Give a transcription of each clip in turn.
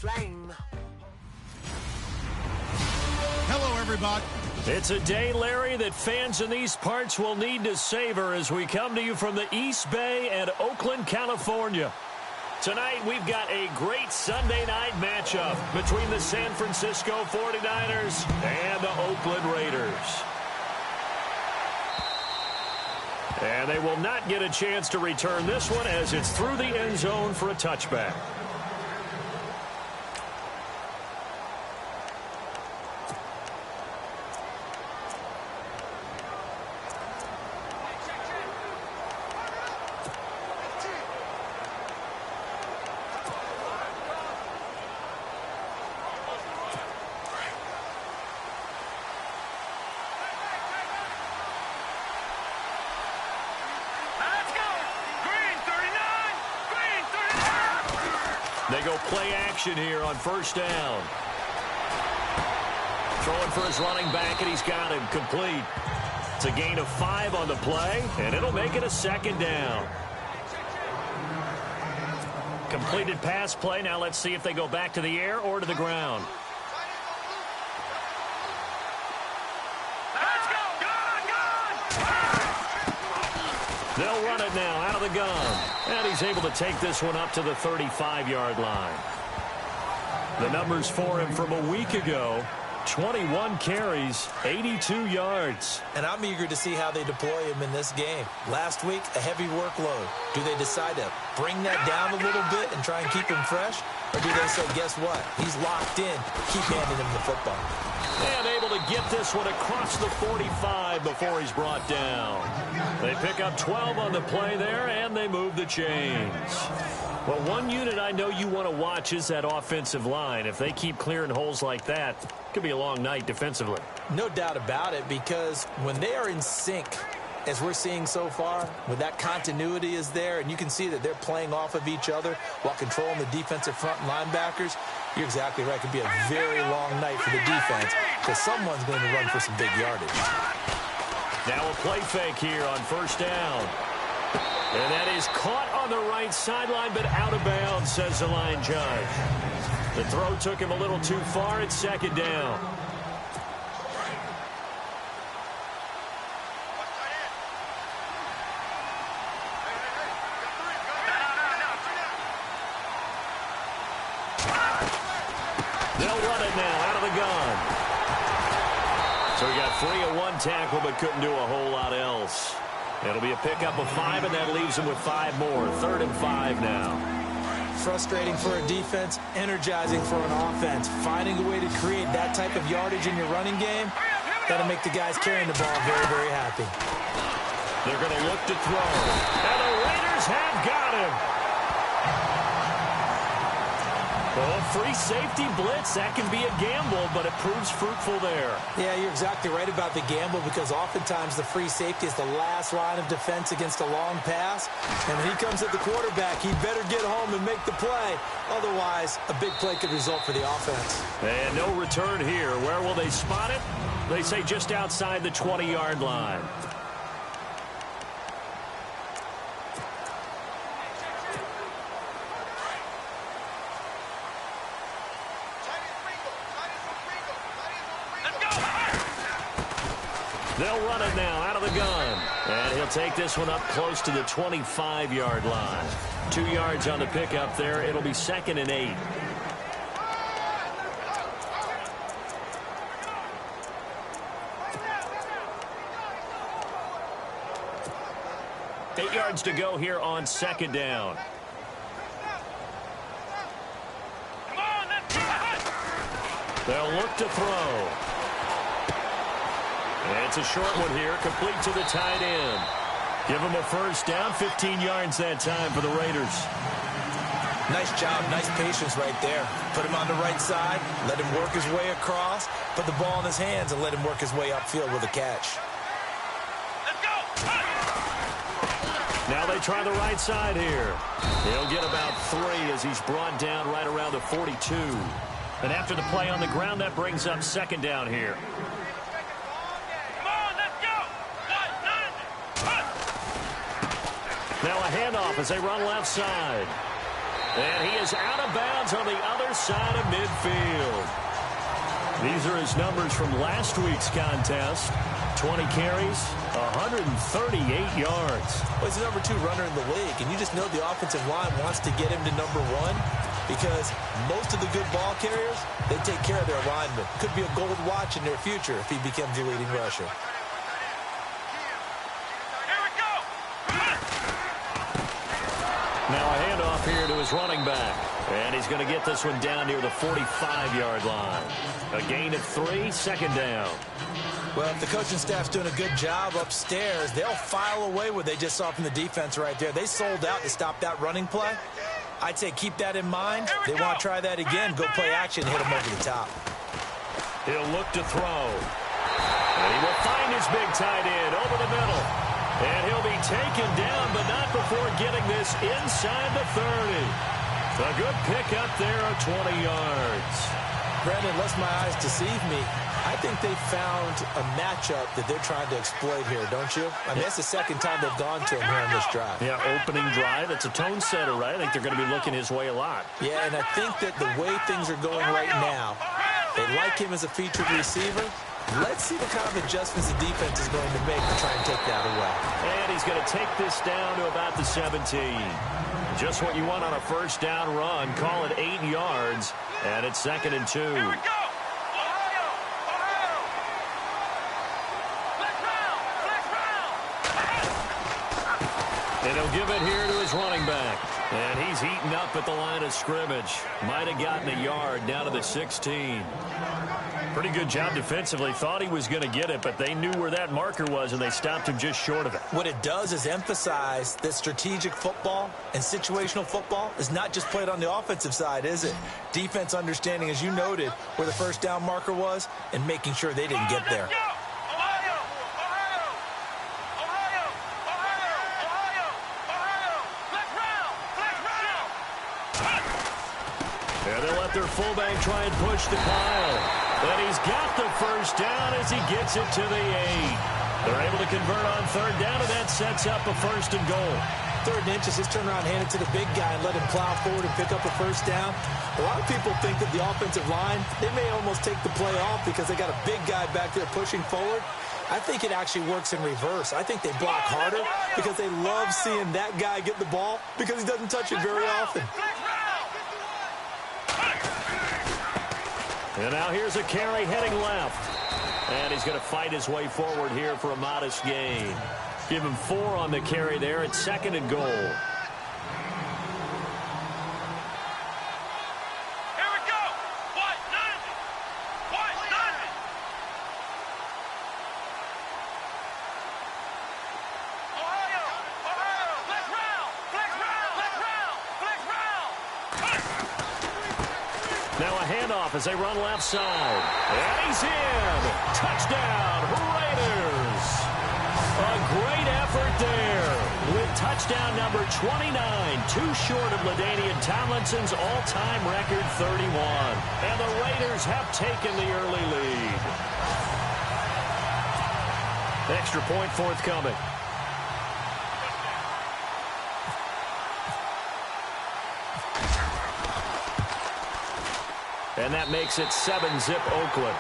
flame. Hello, everybody. It's a day, Larry, that fans in these parts will need to savor as we come to you from the East Bay and Oakland, California. Tonight, we've got a great Sunday night matchup between the San Francisco 49ers and the Oakland Raiders. And they will not get a chance to return this one as it's through the end zone for a touchback. They go play action here on first down. Throwing for his running back, and he's got him complete. It's a gain of 5 on the play, and it'll make it a second down. Completed pass play. Now let's see if they go back to the air or to the ground. They'll run it now out of the gun. And he's able to take this one up to the 35-yard line. The numbers for him from a week ago, 21 carries, 82 yards. And I'm eager to see how they deploy him in this game. Last week, a heavy workload. Do they decide to bring that down a little bit and try and keep him fresh? Or do they say, guess what? He's locked in. Keep handing him the football. And able to get this one across the 45 before he's brought down. They pick up 12 on the play there, and they move the chains. Well, one unit I know you want to watch is that offensive line. If they keep clearing holes like that, it could be a long night defensively. No doubt about it, because when they are in sync, as we're seeing so far, when that continuity is there, and you can see that they're playing off of each other while controlling the defensive front linebackers, you're exactly right. It could be a very long night for the defense because someone's going to run for some big yardage. Now a play fake here on first down. And that is caught on the right sideline, but out of bounds, says the line judge. The throw took him a little too far. It's second down. They'll run it now out of the gun. So he got free of one tackle but couldn't do a whole lot else. It'll be a pickup of 5, and that leaves him with 5 more. 3rd and 5 now. Frustrating for a defense, energizing for an offense. Finding a way to create that type of yardage in your running game, that'll make the guys carrying the ball very, very happy. They're going to look to throw. And the Raiders have got him. Well, free safety blitz, that can be a gamble, but it proves fruitful there. Yeah, you're exactly right about the gamble because oftentimes the free safety is the last line of defense against a long pass. And when he comes at the quarterback, he better get home and make the play. Otherwise, a big play could result for the offense. And no return here. Where will they spot it? They say just outside the 20-yard line. They'll run it now out of the gun. And he'll take this one up close to the 25-yard line. 2 yards on the pickup there. It'll be 2nd and 8. Eight yards to go here on 2nd down. They'll look to throw. And it's a short one here, complete to the tight end. Give him a first down, 15 yards that time for the Raiders. Nice job, nice patience right there. Put him on the right side, let him work his way across, put the ball in his hands, and let him work his way upfield with a catch. Now they try the right side here. He'll get about 3 as he's brought down right around the 42. And after the play on the ground, that brings up 2nd down here. Now a handoff as they run left side. And he is out of bounds on the other side of midfield. These are his numbers from last week's contest. 20 carries, 138 yards. Well, he's the number 2 runner in the league, and you just know the offensive line wants to get him to number 1 because most of the good ball carriers, they take care of their linemen. Could be a gold watch in their future if he becomes your leading rusher. Now a handoff here to his running back. And he's going to get this one down near the 45-yard line. A gain of 3, second down. Well, if the coaching staff's doing a good job upstairs, they'll file away what they just saw from the defense right there. They sold out to stop that running play. I'd say keep that in mind. They want to try that again. Go play action, hit them over the top. He'll look to throw. And he will find his big tight end over the middle. And he'll be taken down, but not before getting this inside the 30. A good pick up there of 20 yards. Brandon, unless my eyes deceive me, I think they found a matchup that they're trying to exploit here, don't you? I mean, that's the second time they've gone to him here on this drive. Yeah, opening drive. It's a tone setter, right? I think they're going to be looking his way a lot. Yeah, and I think that the way things are going right now, they like him as a featured receiver. Let's see what kind of adjustments the defense is going to make to try and take that away. And he's going to take this down to about the 17. Just what you want on a first down run. Call it 8 yards, and it's 2nd and 2. Here we go. Ohio. And he'll give it here to his running back. And he's heating up at the line of scrimmage. Might have gotten a yard down to the 16. Pretty good job defensively. Thought he was going to get it, but they knew where that marker was, and they stopped him just short of it. What it does is emphasize that strategic football and situational football is not just played on the offensive side, is it? Defense understanding, as you noted, where the first down marker was and making sure they didn't get there. And they'll let their fullback try and push the pile. And he's got the first down as he gets it to the 8. They're able to convert on third down, and that sets up a 1st and goal. 3rd and inches, just turn around, hand it to the big guy, and let him plow forward and pick up a first down. A lot of people think that the offensive line, they may almost take the play off because they got a big guy back there pushing forward. I think it actually works in reverse. I think they block harder because they love seeing that guy get the ball because he doesn't touch it very often. And now here's a carry heading left. And he's going to fight his way forward here for a modest gain. Give him 4 on the carry there at 2nd and goal. Now a handoff as they run left side. And he's in. Touchdown, Raiders. A great effort there with touchdown number 29. Too short of LaDainian Tomlinson's all-time record 31. And the Raiders have taken the early lead. Extra point forthcoming. And that makes it 7-zip Oakland.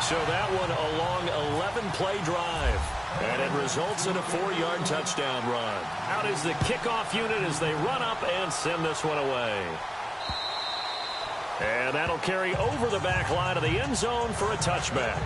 So that one a long 11-play drive. And it results in a 4-yard touchdown run. Out is the kickoff unit as they run up and send this one away. And that'll carry over the back line of the end zone for a touchback.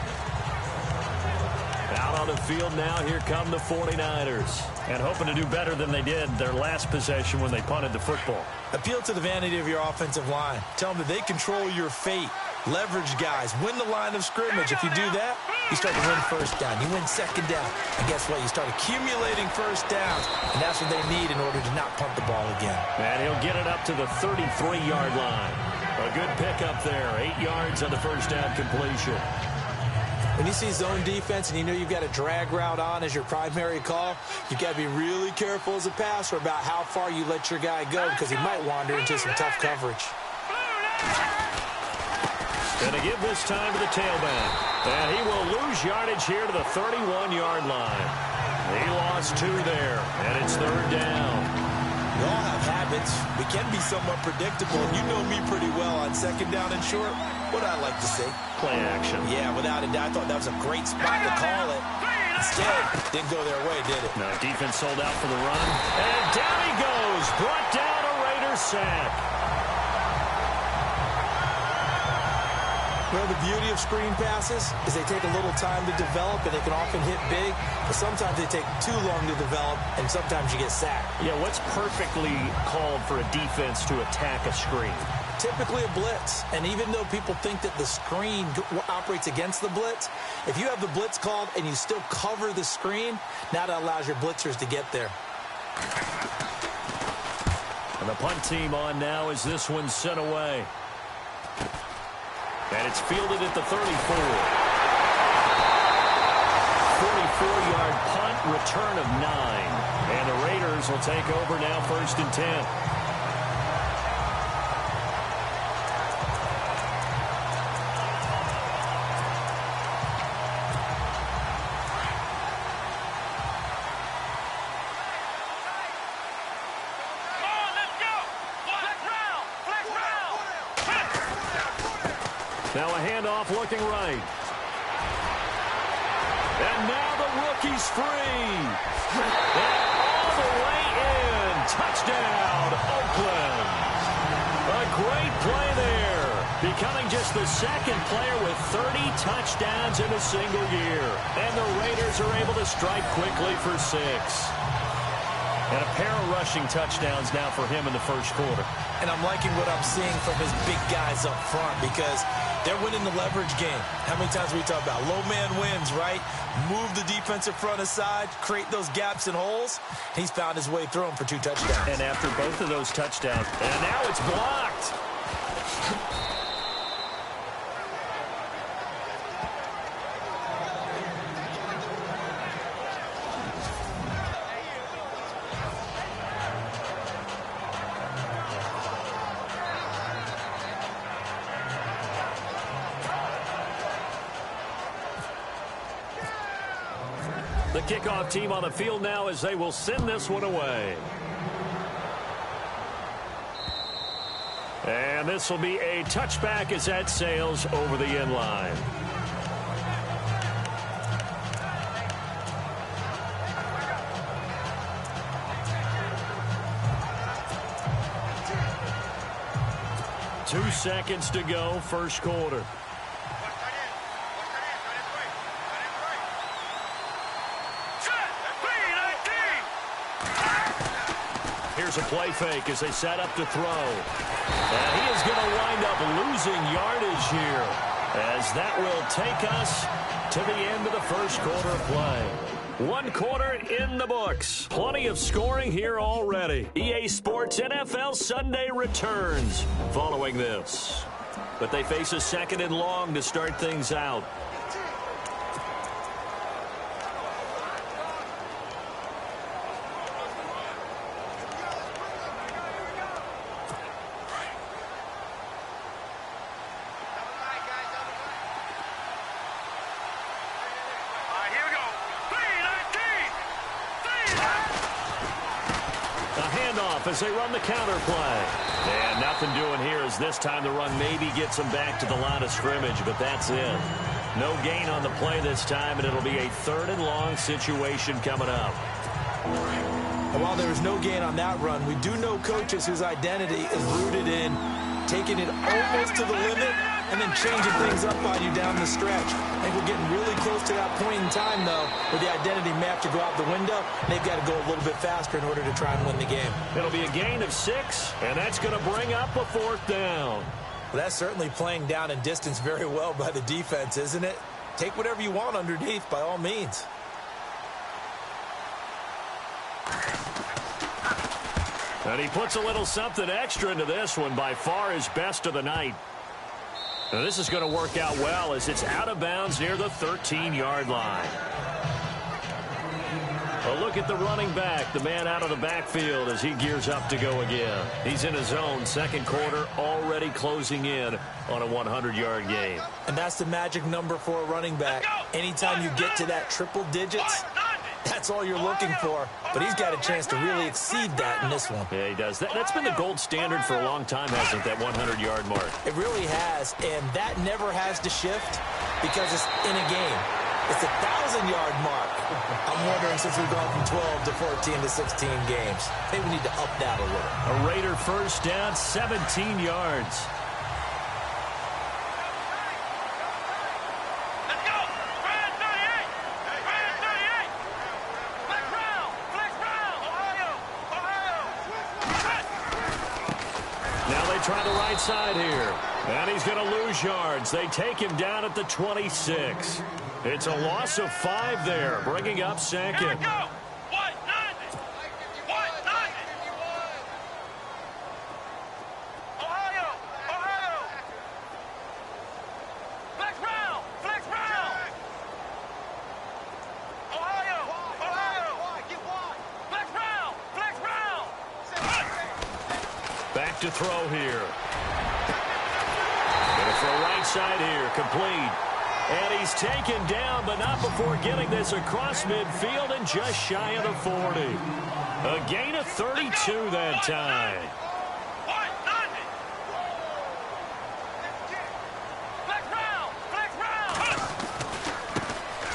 Out on the field now, here come the 49ers. And hoping to do better than they did their last possession when they punted the football. Appeal to the vanity of your offensive line. Tell them that they control your fate. Leverage guys. Win the line of scrimmage. If you do that, you start to win first down. You win second down. And guess what? You start accumulating first downs. And that's what they need in order to not punt the ball again. And he'll get it up to the 33-yard line. A good pickup there. 8 yards on the first down completion. When you see zone defense and you know you've got a drag route on as your primary call, you've got to be really careful as a passer about how far you let your guy go because he might wander into some tough coverage. Going to give this time to the tailback. And he will lose yardage here to the 31-yard line. He lost 2 there, and it's 3rd down. We all have habits. We can be somewhat predictable. You know me pretty well on 2nd down and short. What I like to say? Play action. Yeah, without a doubt. I thought that was a great spot to call it. Instead, didn't go their way, did it? No, defense sold out for the run. And down he goes. Brought down a Raiders sack. Well, the beauty of screen passes is they take a little time to develop, and they can often hit big, but sometimes they take too long to develop, and sometimes you get sacked. Yeah, what's perfectly called for a defense to attack a screen? Typically a blitz, and even though people think that the screen operates against the blitz, if you have the blitz called and you still cover the screen, now that allows your blitzers to get there. And the punt team on now as this one's sent away. And it's fielded at the 34. 44-yard punt, return of 9. And the Raiders will take over now 1st and 10. Now a handoff looking right. And now the rookie's free. And all the way in. Touchdown, Oakland. A great play there. Becoming just the 2nd player with 30 touchdowns in a single year. And the Raiders are able to strike quickly for 6. And a pair of rushing touchdowns now for him in the 1st quarter. And I'm liking what I'm seeing from his big guys up front because they're winning the leverage game. How many times we talk about low man wins, right? Move the defensive front aside, create those gaps and holes. He's found his way through them for 2 touchdowns. And after both of those touchdowns, and now it's blocked. The kickoff team on the field now as they will send this one away. And this will be a touchback as that sails over the end line. Two seconds to go, 1st quarter. Here's a play fake as they set up to throw. And he is going to wind up losing yardage here as that will take us to the end of the 1st quarter of play. 1 quarter in the books. Plenty of scoring here already. EA Sports NFL Sunday returns following this. But they face a 2nd and long to start things out. As they run the counter play. And nothing doing here as this time the run maybe gets them back to the line of scrimmage, but that's it. No gain on the play this time, and it'll be a 3rd and long situation coming up. And while there was no gain on that run, we do know coaches whose identity is rooted in taking it almost to the limit and then changing things up on you down the stretch. I think we're getting really close to that point in time, though, where the identity may have to go out the window, and they've got to go a little bit faster in order to try and win the game. It'll be a gain of 6, and that's going to bring up a 4th down. Well, that's certainly playing down and distance very well by the defense, isn't it? Take whatever you want underneath, by all means. And he puts a little something extra into this one, by far his best of the night. Now this is going to work out well as it's out of bounds near the 13-yard line. A look at the running back, the man out of the backfield as he gears up to go again. He's in his own 2nd quarter, already closing in on a 100-yard game. And that's the magic number for a running back. Anytime you get to that triple digits, That's all you're looking for, but he's got a chance to really exceed that in this one. Yeah, he does. That's been the gold standard for a long time, hasn't it, that 100-yard mark? It really has, and that never has to shift because it's in a game. It's a 1,000-yard mark. I'm wondering, since we've gone from 12 to 14 to 16 games, maybe we need to up that a little. A Raider first down, 17 yards. Try the right side here. And he's going to lose yards. They take him down at the 26. It's a loss of 5 there, bringing up second. Back to throw here. Going for a right side here, complete. And he's taken down, but not before getting this across midfield and just shy of the 40. A gain of 32 that time.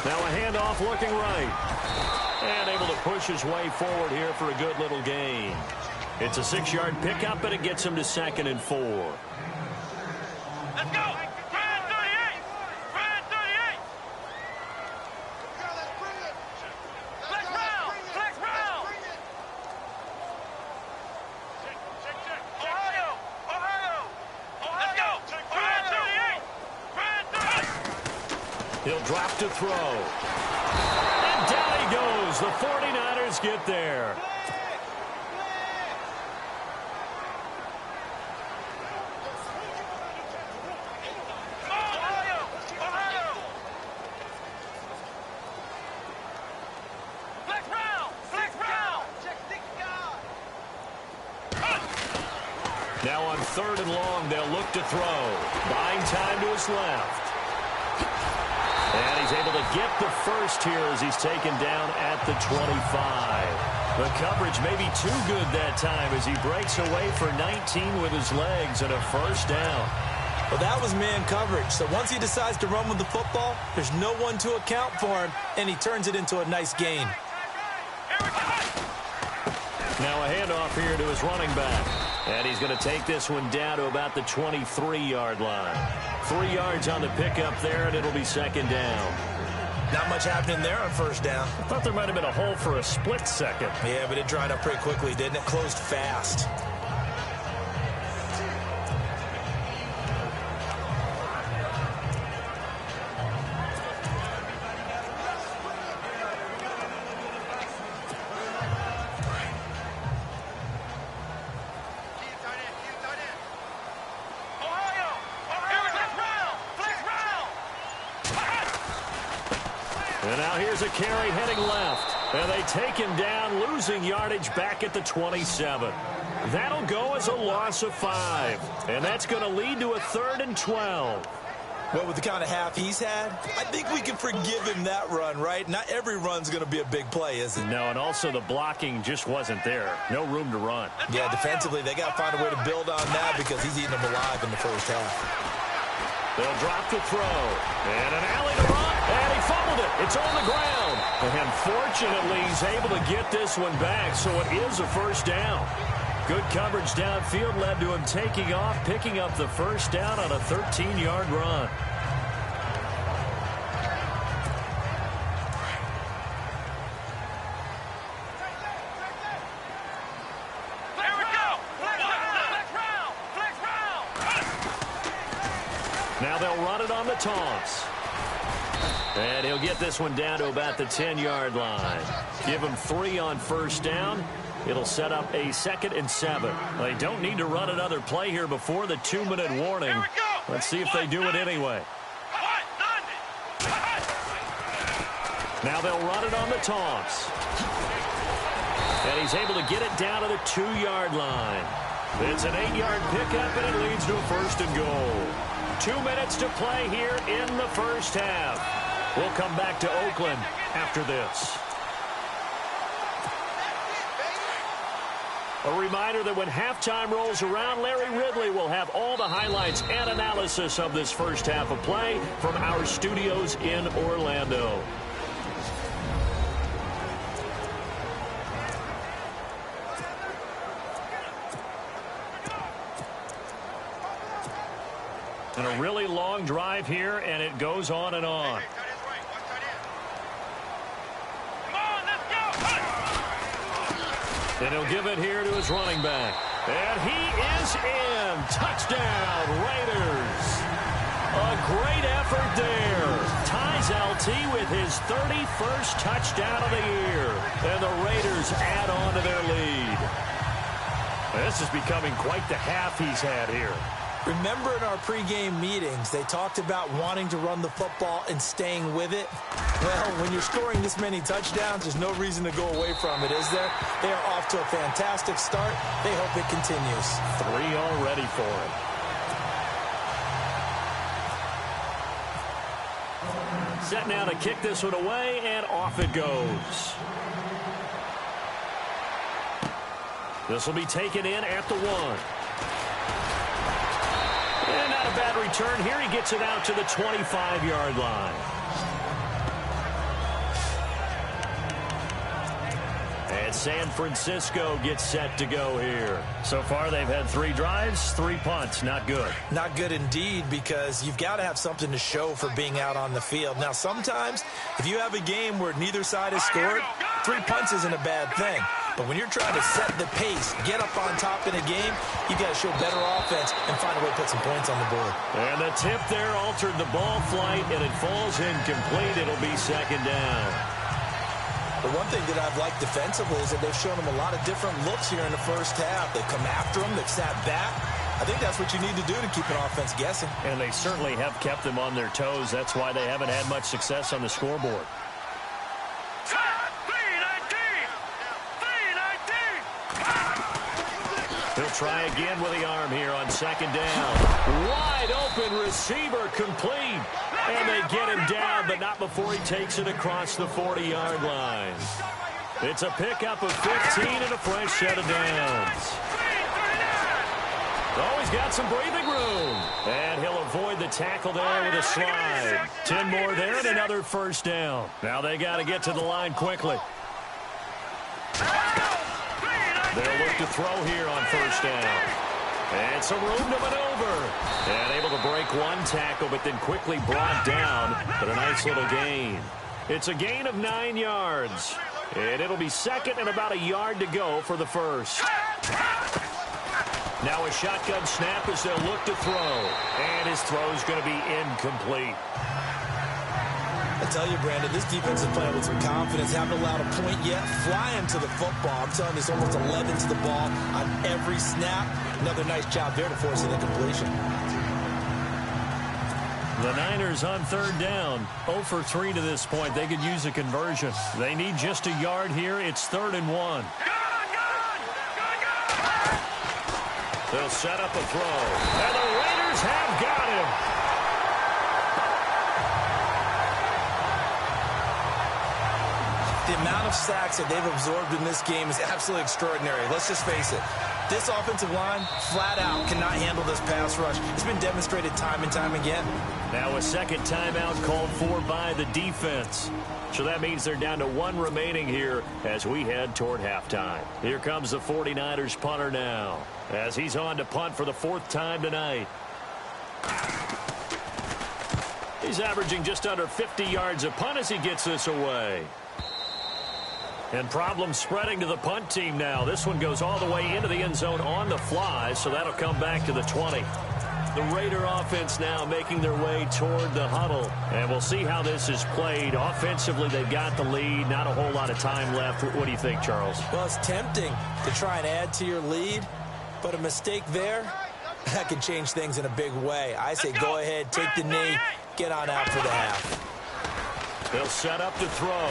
Now a handoff looking right. And able to push his way forward here for a good little gain. It's a 6-yard pickup, and it gets him to 2nd and 4. Let's go! Brand 38! Brand 38! Flex round! Flex round! Check. Ohio! Let's go! Brand 38! Brand 38! He'll drop to throw. And down he goes. The 49ers get there. Now on 3rd and long, they'll look to throw. Buying time to his left. And he's able to get the first here as he's taken down at the 25. The coverage may be too good that time as he breaks away for 19 with his legs and a first down. Well, that was man coverage. So once he decides to run with the football, there's no one to account for him, and he turns it into a nice gain. Now a handoff here to his running back. And he's going to take this one down to about the 23-yard line. 3 yards on the pickup there, and it'll be 2nd down. Not much happening there on 1st down. I thought there might have been a hole for a split second. Yeah, but it dried up pretty quickly, didn't it? Closed fast. And now here's a carry heading left. And they take him down, losing yardage back at the 27. That'll go as a loss of 5. And that's going to lead to a 3rd and 12. Well, with the kind of half he's had, I think we can forgive him that run, right? Not every run's going to be a big play, is it? No, and also the blocking just wasn't there. No room to run. Yeah, defensively, they got to find a way to build on that because he's eating them alive in the first half. They'll drop the throw. And an alley to run. And he fumbled it. It's on the ground. And fortunately, he's able to get this one back, so it is a first down. Good coverage downfield led to him taking off, picking up the first down on a 13-yard run. Now they'll run it on the toss. And he'll get this one down to about the 10-yard line. Give him 3 on first down. It'll set up a 2nd and 7. They don't need to run another play here before the 2-minute warning. Let's see if they do it anyway. Now they'll run it on the toss. And he's able to get it down to the 2-yard line. It's an 8-yard pickup, and it leads to a 1st and goal. 2 minutes to play here in the first half. We'll come back to Oakland after this. A reminder that when halftime rolls around, Larry Ridley will have all the highlights and analysis of this first half of play from our studios in Orlando. And a really long drive here, and it goes on and on. And he'll give it here to his running back. And he is in. Touchdown, Raiders. A great effort there. Ties LT with his 31st touchdown of the year. And the Raiders add on to their lead. This is becoming quite the half he's had here. Remember in our pregame meetings, they talked about wanting to run the football and staying with it? Well, when you're scoring this many touchdowns, there's no reason to go away from it, is there? They are off to a fantastic start. They hope it continues. 3 already for him. Set now to kick this one away, and off it goes. This will be taken in at the 1. And not a bad return here. He gets it out to the 25-yard line. And San Francisco gets set to go here. So far, they've had 3 drives, 3 punts. Not good. Not good indeed, because you've got to have something to show for being out on the field. Now, sometimes, if you have a game where neither side has scored, 3 punts isn't a bad thing. But when you're trying to set the pace, get up on top in a game, you got to show better offense and find a way to put some points on the board. And the tip there altered the ball flight, and it falls incomplete. It'll be 2nd down. The one thing that I've liked defensively is that they've shown them a lot of different looks here in the first half. They've come after them. They've sat back. I think that's what you need to do to keep an offense guessing. And they certainly have kept them on their toes. That's why they haven't had much success on the scoreboard. He'll try again with the arm here on 2nd down. Wide open receiver complete. And they get him down, but not before he takes it across the 40-yard line. It's a pickup of 15 and a fresh set of downs. Oh, he's got some breathing room. And he'll avoid the tackle there with a slide. 10 more there and another first down. Now they got to get to the line quickly. They'll look to throw here on 1st down. And some room to maneuver. And able to break one tackle, but then quickly brought down. But a nice little gain. It's a gain of 9 yards. And it'll be 2nd and about a yard to go for the first. Now a shotgun snap as they'll look to throw. And his throw's going to be incomplete. I tell you, Brandon, this defense is playing with some confidence. Haven't allowed a point yet. Flying to the football. I'm telling you, it's almost 11 to the ball on every snap. Another nice job there to force an incompletion. The Niners on 3rd down. 0 for 3 to this point. They could use a conversion. They need just a yard here. It's 3rd and 1. They'll set up a throw. And the Raiders have got him. The amount of sacks that they've absorbed in this game is absolutely extraordinary. Let's just face it. This offensive line, flat out, cannot handle this pass rush. It's been demonstrated time and time again. Now a 2nd timeout called for by the defense. So that means they're down to 1 remaining here as we head toward halftime. Here comes the 49ers punter now as he's on to punt for the 4th time tonight. He's averaging just under 50 yards a punt as he gets this away. And problems spreading to the punt team now. This one goes all the way into the end zone on the fly, so that'll come back to the 20. The Raider offense now making their way toward the huddle. And we'll see how this is played. Offensively, they've got the lead. Not a whole lot of time left. What do you think, Charles? Well, it's tempting to try and add to your lead, but a mistake there, that can change things in a big way. I say go ahead, take the knee, get on out for the half. They'll set up to throw.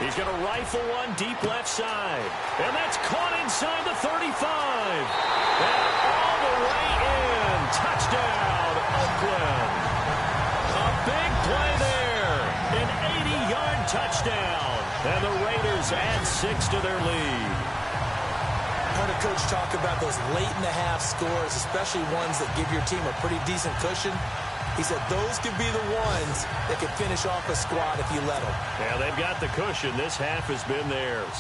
He's going to rifle one deep left side. And that's caught inside the 35. And all the way in. Touchdown, Oakland. A big play there. An 80-yard touchdown. And the Raiders add 6 to their lead. heard a coach talk about those late-in-the-half scores, especially ones that give your team a pretty decent cushion. He said those could be the ones that could finish off a squad if you let them. Yeah, they've got the cushion. This half has been theirs.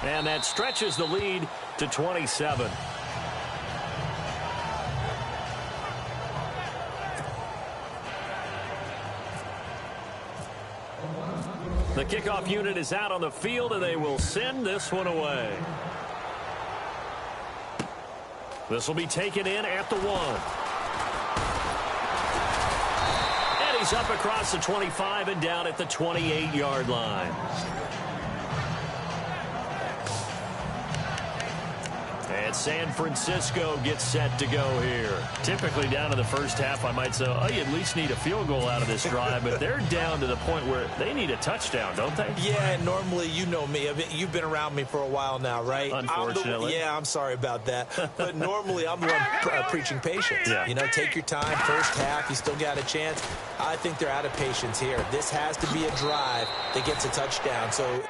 And that stretches the lead to 27. The kickoff unit is out on the field, and they will send this one away. This will be taken in at the 1. And he's up across the 25 and down at the 28-yard line. And San Francisco gets set to go here. Typically down to the first half, I might say, oh, you at least need a field goal out of this drive, but they're down to the point where they need a touchdown, don't they? Yeah, normally, you know me. You've been around me for a while now, right? Unfortunately. I'm sorry about that. But normally, I'm the one preaching patience. Yeah. You know, take your time. First half, you still got a chance. I think they're out of patience here. This has to be a drive that gets a touchdown. So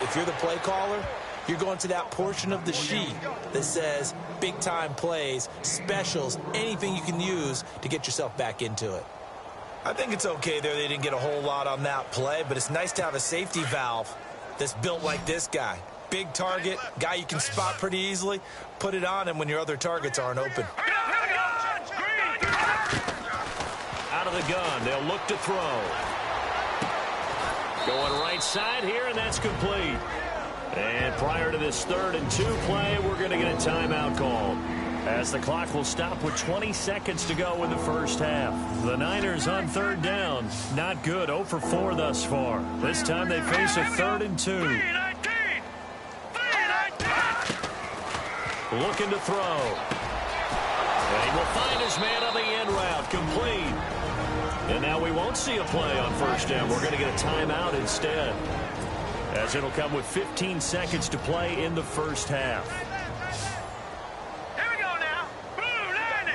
if you're the play caller, you're going to that portion of the sheet that says big-time plays, specials, anything you can use to get yourself back into it. I think it's okay there. They didn't get a whole lot on that play, but it's nice to have a safety valve that's built like this guy. Big target, guy you can spot pretty easily. Put it on him when your other targets aren't open. Out of the gun, they'll look to throw. Going right side here, and that's complete. And prior to this 3rd and 2 play, we're going to get a timeout call, as the clock will stop with 20 seconds to go in the first half. The Niners on 3rd down. Not good. 0 for 4 thus far. This time they face a 3rd and 2. Looking to throw. And he will find his man on the end route. Complete. And now we won't see a play on 1st down. We're going to get a timeout instead, as it'll come with 15 seconds to play in the first half. Here we go now. Blue 90.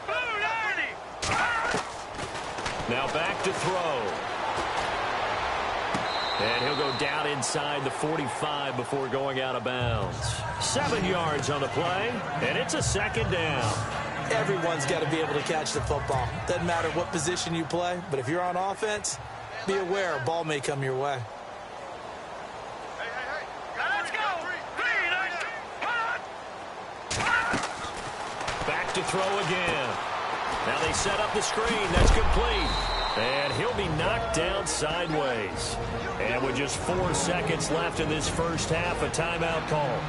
Blue 90. Now back to throw. And he'll go down inside the 45 before going out of bounds. 7 yards on the play, and it's a 2nd down. Everyone's got to be able to catch the football. Doesn't matter what position you play, but if you're on offense, be aware a ball may come your way. Let's go. Back to throw again. Now they set up the screen. That's complete. And he'll be knocked down sideways. And with just 4 seconds left in this first half, a timeout call.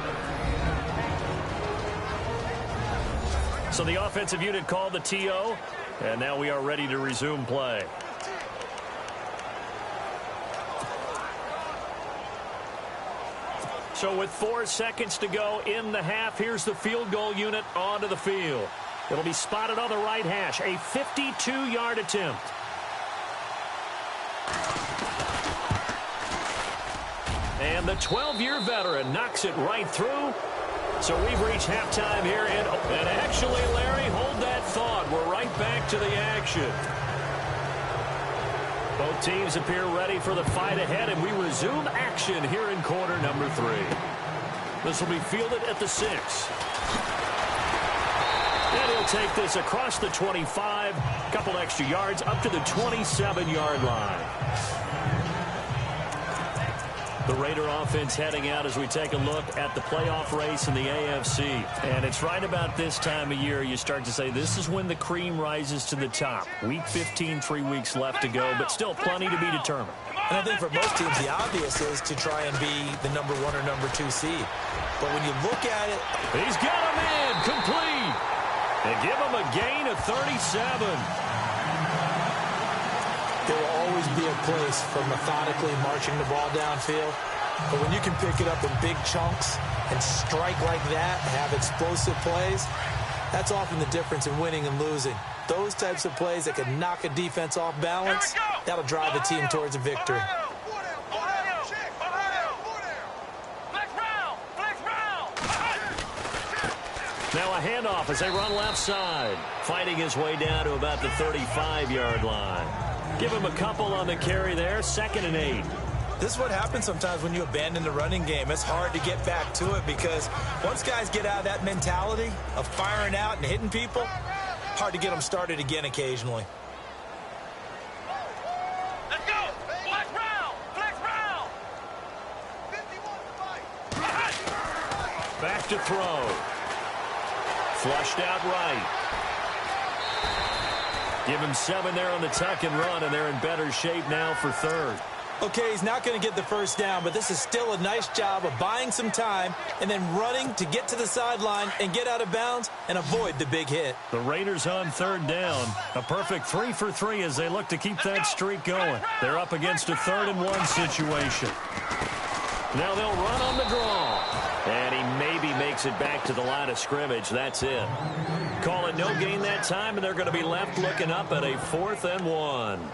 So the offensive unit called the TO, and now we are ready to resume play. So with 4 seconds to go in the half, here's the field goal unit onto the field. It'll be spotted on the right hash, a 52-yard attempt. And the 12-year veteran knocks it right through. So we've reached halftime here, and actually, Larry, hold that thought. We're right back to the action. Both teams appear ready for the fight ahead, and we resume action here in quarter number 3. This will be fielded at the 6. And he'll take this across the 25, a couple extra yards up to the 27-yard line. The Raider offense heading out as we take a look at the playoff race in the AFC. And it's right about this time of year you start to say this is when the cream rises to the top. Week 15, 3 weeks left to go, but still plenty to be determined. And I think for most teams, the obvious is to try and be the number 1 or number 2 seed. But when you look at it... He's got a man complete. They give him a gain of 37. There will always be a place for methodically marching the ball downfield. But when you can pick it up in big chunks and strike like that, have explosive plays, that's often the difference in winning and losing. Those types of plays that can knock a defense off balance, that'll drive a team towards a victory. Now a handoff as they run left side. Fighting his way down to about the 35-yard line. Give him a couple on the carry there, 2nd and 8. This is what happens sometimes when you abandon the running game. It's hard to get back to it because once guys get out of that mentality of firing out and hitting people, hard to get them started again occasionally. Let's go! Flex round! Flex round! Back to throw. Flushed out right. Give him 7 there on the tuck and run, and they're in better shape now for 3rd. Okay, he's not going to get the first down, but this is still a nice job of buying some time and then running to get to the sideline and get out of bounds and avoid the big hit. The Raiders on 3rd down. A perfect 3 for 3 as they look to keep that streak going. They're up against a 3rd and 1 situation. Now they'll run on the draw. And he maybe makes it back to the line of scrimmage. That's it. Call it no gain that time, and they're going to be left looking up at a 4th and 1.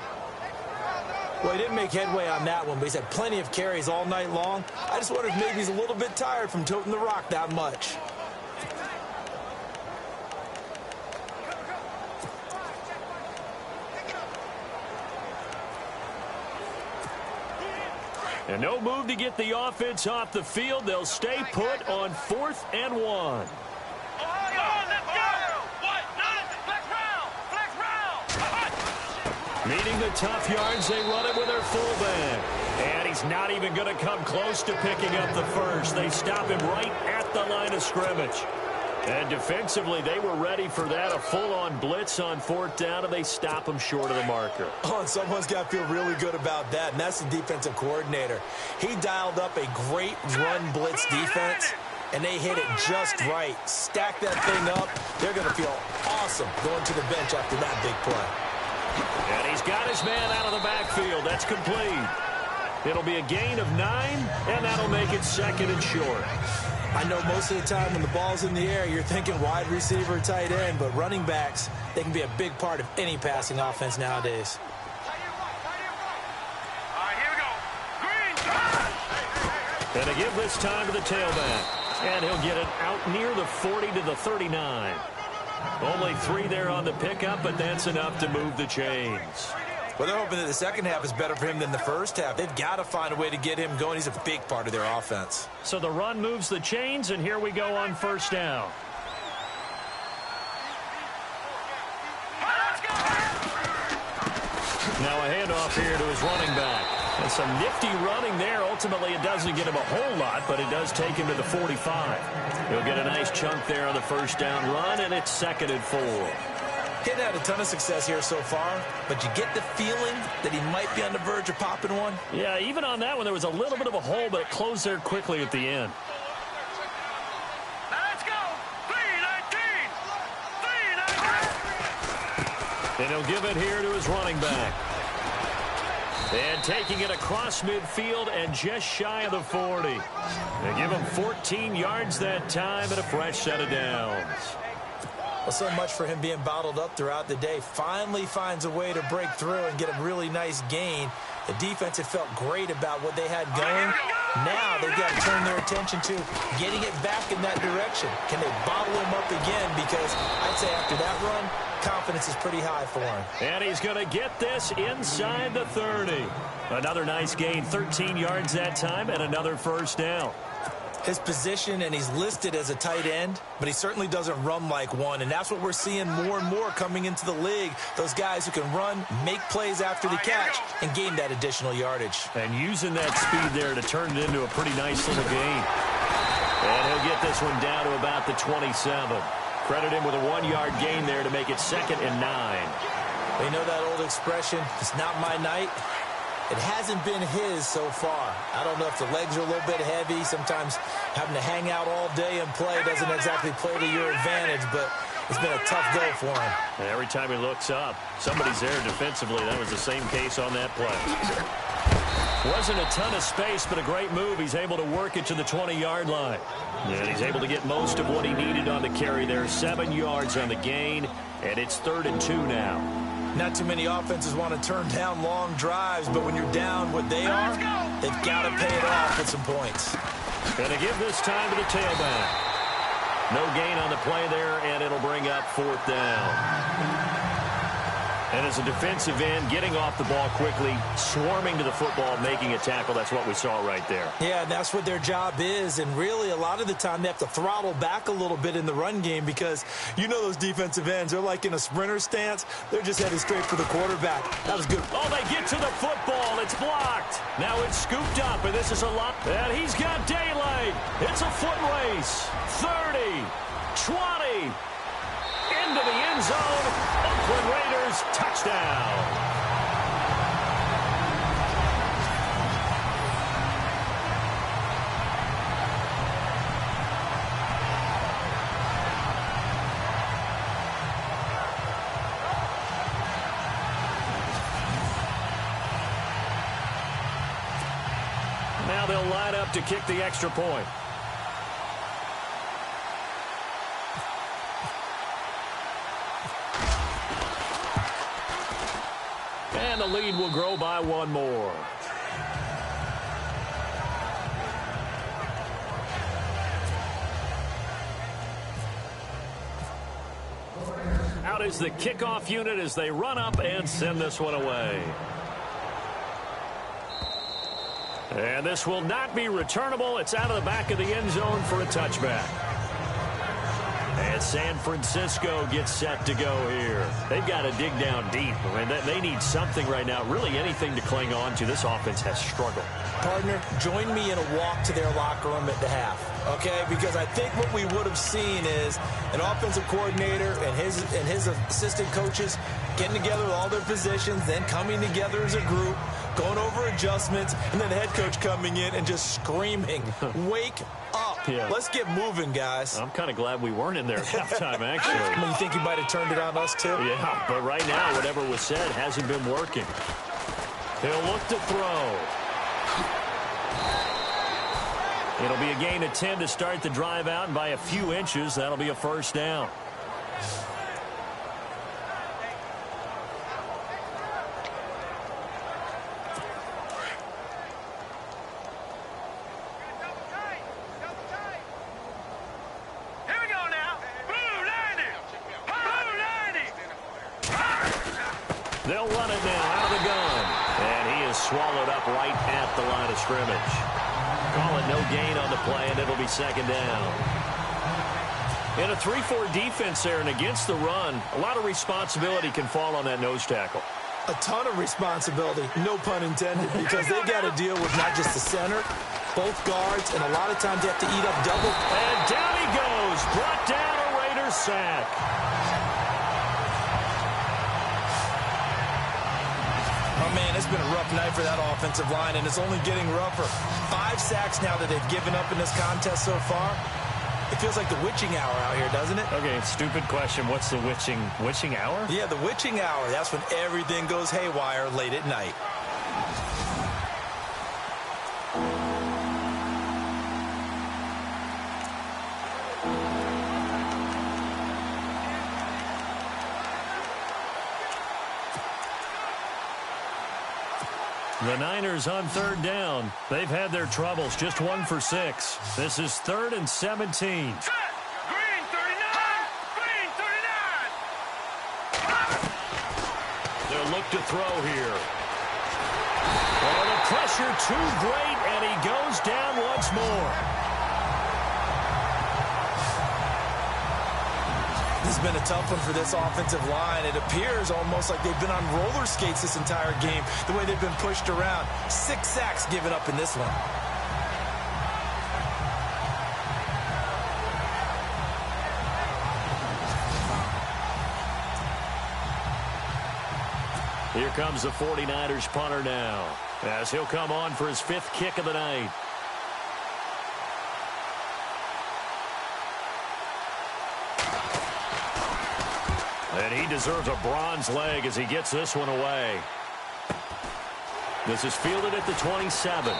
Well, he didn't make headway on that one, but he's had plenty of carries all night long. I just wonder if maybe he's a little bit tired from toting the rock that much. And no move to get the offense off the field. They'll stay put on 4th and 1. Needing the tough yards, they run it with their fullback. And he's not even going to come close to picking up the first. They stop him right at the line of scrimmage. And defensively, they were ready for that, a full-on blitz on 4th down, and they stop him short of the marker. Oh, and someone's got to feel really good about that, and that's the defensive coordinator. He dialed up a great run blitz defense, and they hit it just right. Stack that thing up. They're going to feel awesome going to the bench after that big play. And he's got his man out of the backfield. That's complete. It'll be a gain of 9, and that'll make it 2nd and short. I know most of the time when the ball's in the air, you're thinking wide receiver, tight end, but running backs, they can be a big part of any passing offense nowadays. All right, here we go. Green. And they give this time to the tailback. And he'll get it out near the 40 to the 39. Only 3 there on the pickup, but that's enough to move the chains. Well, they're hoping that the second half is better for him than the first half. They've got to find a way to get him going. He's a big part of their offense. So the run moves the chains, and here we go on 1st down. Now a handoff here to his running back. And some nifty running there. Ultimately, it doesn't get him a whole lot, but it does take him to the 45. He'll get a nice chunk there on the 1st down run, and it's 2nd and 4. He'd had a ton of success here so far, but you get the feeling that he might be on the verge of popping one. Yeah, even on that one, there was a little bit of a hole, but it closed there quickly at the end. Now let's go. 3-19. 3-19. And he'll give it here to his running back. And taking it across midfield and just shy of the 40. They give him 14 yards that time and a fresh set of downs. Well, so much for him being bottled up throughout the day. Finally finds a way to break through and get a really nice gain. The defense had felt great about what they had going. Now they've got to turn their attention to getting it back in that direction. Can they bottle him up again? Because I'd say after that run, confidence is pretty high for him. And he's going to get this inside the 30. Another nice gain, 13 yards that time, and another 1st down. his position, and he's listed as a tight end, but he certainly doesn't run like one, and that's what we're seeing more and more coming into the league. Those guys who can run, make plays after the catch, and gain that additional yardage. And using that speed there to turn it into a pretty nice little gain. And he'll get this one down to about the 27. Credit him with a 1-yard gain there to make it 2nd and 9. You know that old expression, it's not my night? It hasn't been his so far. I don't know if the legs are a little bit heavy. Sometimes having to hang out all day and play doesn't exactly play to your advantage, but it's been a tough go for him. And every time he looks up, somebody's there defensively. That was the same case on that play. Wasn't a ton of space, but a great move. He's able to work it to the 20-yard line. And he's able to get most of what he needed on the carry there. 7 yards on the gain, and it's 3rd and 2 now. Not too many offenses want to turn down long drives, but when you're down what they are, they've got to pay it off with some points. Going to give this time to the tailback. No gain on the play there, and it'll bring up 4th down. And as a defensive end, getting off the ball quickly, swarming to the football, making a tackle, that's what we saw right there. Yeah, that's what their job is, and really a lot of the time they have to throttle back a little bit in the run game because you know those defensive ends, they're like in a sprinter stance. They're just headed straight for the quarterback. That was good. Oh, they get to the football. It's blocked. Now it's scooped up, and this is a lot. And he's got daylight. It's a foot race. 30, 20, into the end zone. Oakland Raiders, touchdown. Now they'll line up to kick the extra point. And the lead will grow by 1 more. Out is the kickoff unit as they run up and send this one away. And this will not be returnable. It's out of the back of the end zone for a touchback. And San Francisco gets set to go here. They've got to dig down deep. I mean, they need something right now, really anything to cling on to. This offense has struggled. Partner, join me in a walk to their locker room at the half, okay? Because I think what we would have seen is an offensive coordinator and his assistant coaches getting together with all their positions, then coming together as a group, going over adjustments, and then the head coach coming in and just screaming, wake up. Yeah. Let's get moving, guys. I'm kind of glad we weren't in there at halftime, actually. I mean, you think you might have turned it on us, too? Yeah, but right now, whatever was said hasn't been working. He'll look to throw. It'll be a gain of 10 to start the drive out, and by a few inches, that'll be a first down. They'll run it now out of the gun. And he is swallowed up right at the line of scrimmage. Call it no gain on the play, and it'll be 2nd down. In a 3-4 defense there and against the run, a lot of responsibility can fall on that nose tackle. A ton of responsibility, no pun intended, because they got to deal with not just the center, both guards, and a lot of times they have to eat up double. And down he goes. Brought down a Raiders sack. Oh, man, it's been a rough night for that offensive line, and it's only getting rougher. 5 sacks now that they've given up in this contest so far. It feels like the witching hour out here, doesn't it? Okay, stupid question. What's the witching hour? Yeah, the witching hour. That's when everything goes haywire late at night. The Niners on 3rd down. They've had their troubles, just 1 for 6. This is 3rd and 17. Green 39! Green 39! They'll look to throw here. Oh, the pressure too great, and he goes down once more. This has been a tough one for this offensive line. It appears almost like they've been on roller skates this entire game, the way they've been pushed around. 6 sacks given up in this one. Here comes the 49ers punter now, as he'll come on for his 5th kick of the night. And he deserves a bronze leg as he gets this one away. This is fielded at the 27.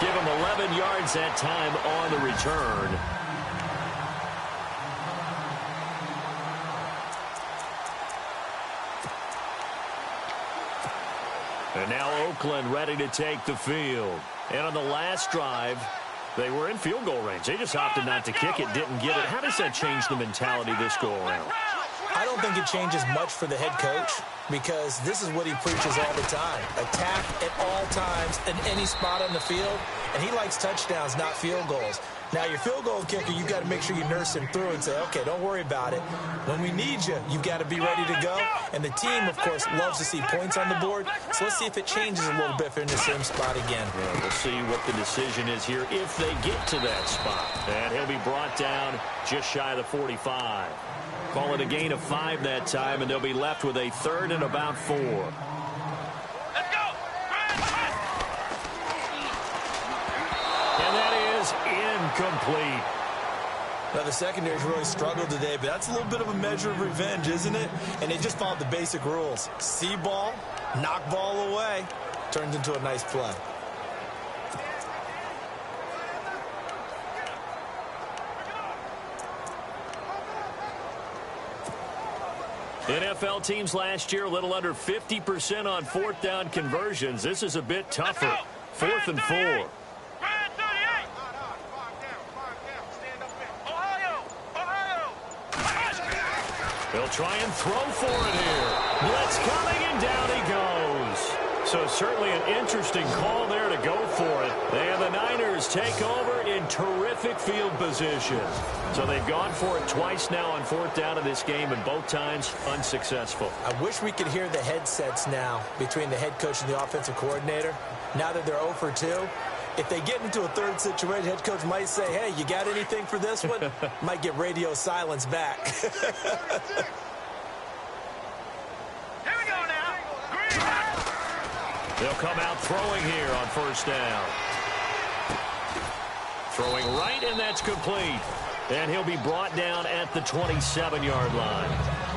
Give him 11 yards that time on the return. And now Oakland ready to take the field. And on the last drive, they were in field goal range. They just opted not to kick it, didn't get it. How does that change the mentality this go around? I don't think it changes much for the head coach, because this is what he preaches all the time. Attack at all times in any spot on the field, and he likes touchdowns, not field goals. Now, your field goal kicker, you've got to make sure you nurse him through and say, okay, don't worry about it. When we need you, you've got to be ready to go. And the team, of course, loves to see points on the board. So let's see if it changes a little bit if they're in the same spot again. Yeah, we'll see what the decision is here if they get to that spot. And he'll be brought down just shy of the 45. Call it a gain of 5 that time, and they'll be left with a 3rd and about 4. Let's go! And that is incomplete. Now, the secondary's really struggled today, but that's a little bit of a measure of revenge, isn't it? And they just followed the basic rules. See ball, knock ball away. Turns into a nice play. NFL teams last year a little under 50% on 4th down conversions. This is a bit tougher. 4th and 4. He'll try and throw for it here. Blitz coming, and down he goes. So certainly an interesting call there to go for it. And the Niners take over in terrific field position. So they've gone for it twice now on 4th down in this game, and both times unsuccessful. I wish we could hear the headsets now between the head coach and the offensive coordinator. Now that they're 0 for 2, if they get into a 3rd situation, head coach might say, hey, you got anything for this one? Might get radio silence back. They'll come out throwing here on 1st down. Throwing right, and that's complete. And he'll be brought down at the 27-yard line.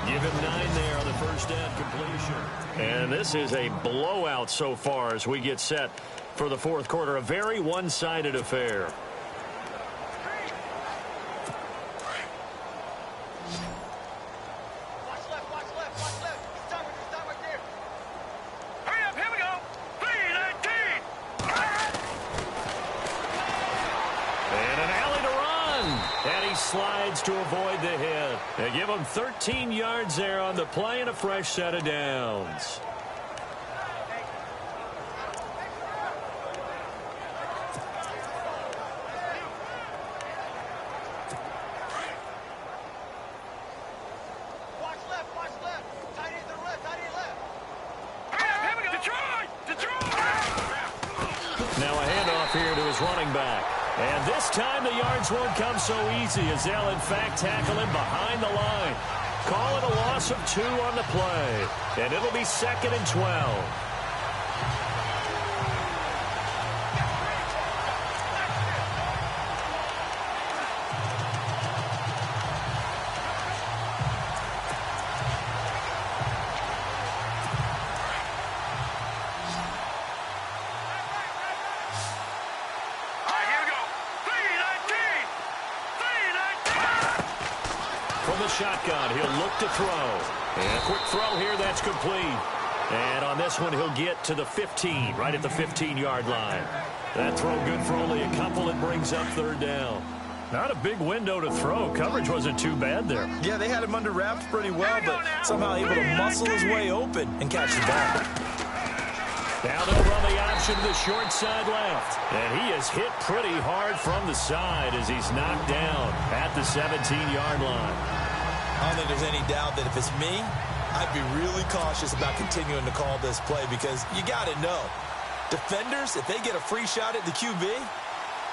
Give him 9 there on the 1st down completion. And this is a blowout so far as we get set for the 4th quarter. A very one-sided affair. Slides to avoid the hit. They give him 13 yards there on the play and a fresh set of downs. Watch left, tight end to the left, tight end left. Here we go. Detroit! Now a handoff here to his running back. And this time the yards won't come so easy, as they'll in fact tackle him behind the line. Call it a loss of 2 on the play. And it'll be 2nd and 12. Shotgun, he'll look to throw. And a quick throw here, that's complete. And on this one, he'll get to the 15, right at the 15-yard line. That throw good for only a couple. It brings up 3rd down. Not a big window to throw. Coverage wasn't too bad there. Yeah, they had him under wraps pretty well, but somehow able to muscle his way open and catch the ball. Now they'll run the option to the short side left. And he is hit pretty hard from the side as he's knocked down at the 17-yard line. I don't think there's any doubt that if it's me, I'd be really cautious about continuing to call this play because you got to know, defenders, if they get a free shot at the QB,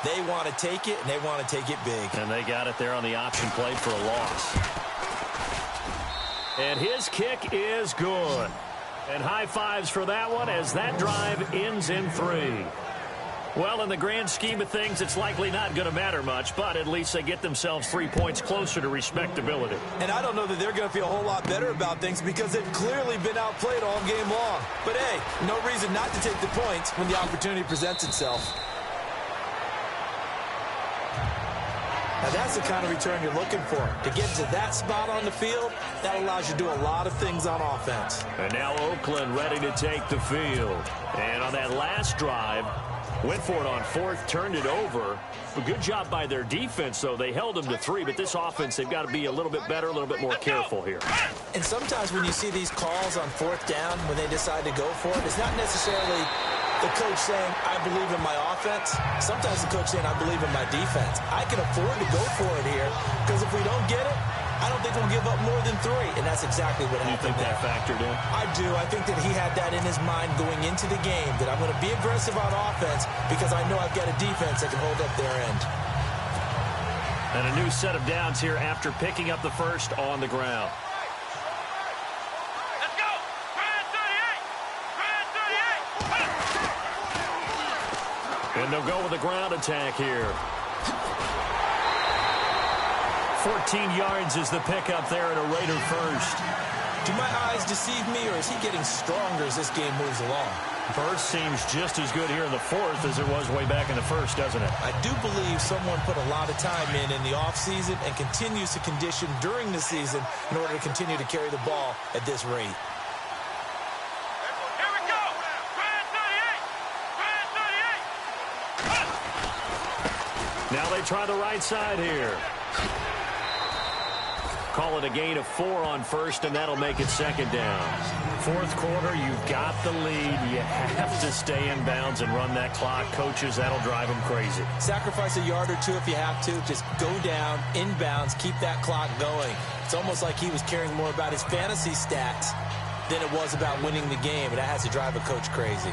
they want to take it, and they want to take it big. And they got it there on the option play for a loss. And his kick is good. And high fives for that one as that drive ends in 3. Well, in the grand scheme of things, it's likely not going to matter much, but at least they get themselves 3 points closer to respectability. And I don't know that they're going to feel a whole lot better about things because they've clearly been outplayed all game long. But, hey, no reason not to take the points when the opportunity presents itself. Now, that's the kind of return you're looking for. To get to that spot on the field, that allows you to do a lot of things on offense. And now Oakland ready to take the field. And on that last drive, went for it on 4th, turned it over. A good job by their defense, though. They held them to 3, but this offense, they've got to be a little bit better, a little bit more careful here. And sometimes when you see these calls on 4th down, when they decide to go for it, it's not necessarily the coach saying, I believe in my offense. Sometimes the coach saying, I believe in my defense. I can afford to go for it here because if we don't get it, I don't think we'll give up more than 3. And that's exactly what happened. You think that factored in? I do. I think that he had that in his mind going into the game, that I'm going to be aggressive on offense because I know I've got a defense that can hold up their end. And a new set of downs here after picking up the first on the ground. Let's go! Grand 38! Grand 38! And they'll go with a ground attack here. 14 yards is the pickup there and a Raider first. Do my eyes deceive me, or is he getting stronger as this game moves along? First seems just as good here in the 4th as it was way back in the 1st, doesn't it? I do believe someone put a lot of time in the offseason and continues to condition during the season in order to continue to carry the ball at this rate. Here we go! Grand 38! Grand 38! Now they try the right side here. Call it a gain of 4 on 1st, and that'll make it 2nd down. 4th quarter, you've got the lead. You have to stay in bounds and run that clock. Coaches, that'll drive them crazy. Sacrifice a yard or 2 if you have to. Just go down, in bounds, keep that clock going. It's almost like he was caring more about his fantasy stats than it was about winning the game, and that has to drive a coach crazy.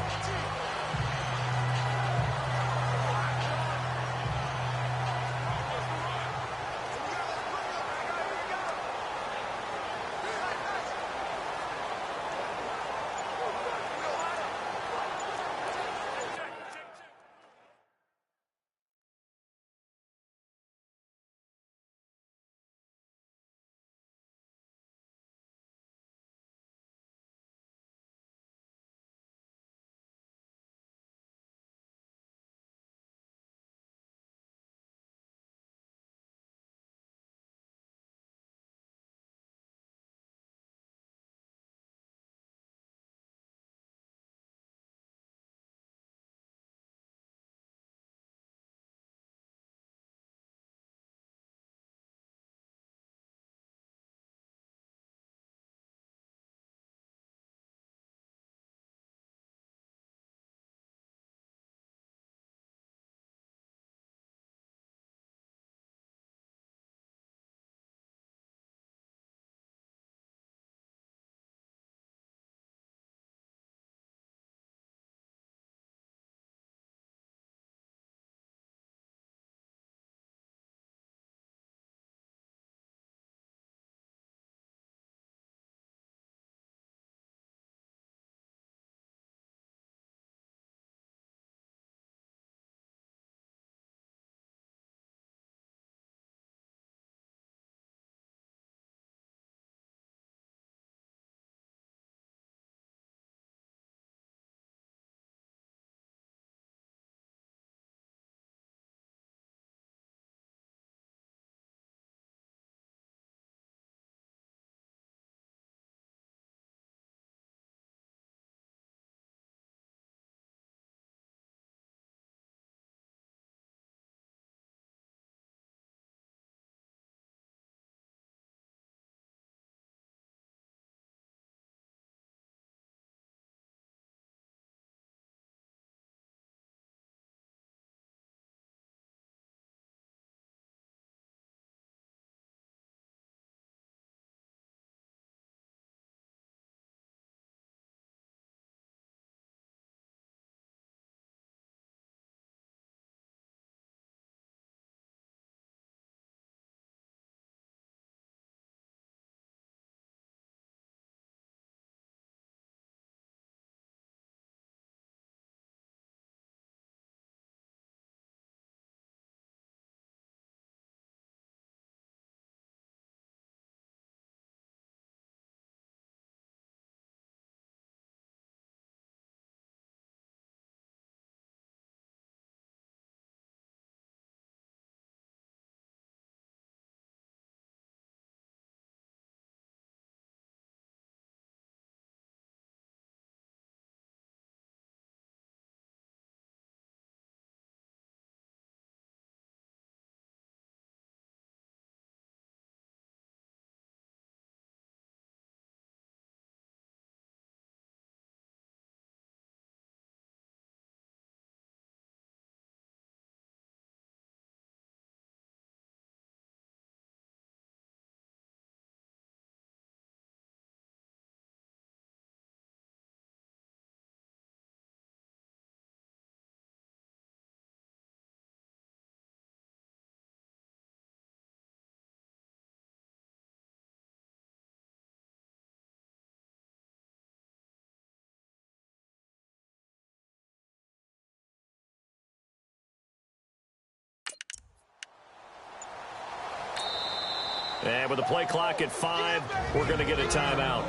And with the play clock at 5, we're going to get a timeout.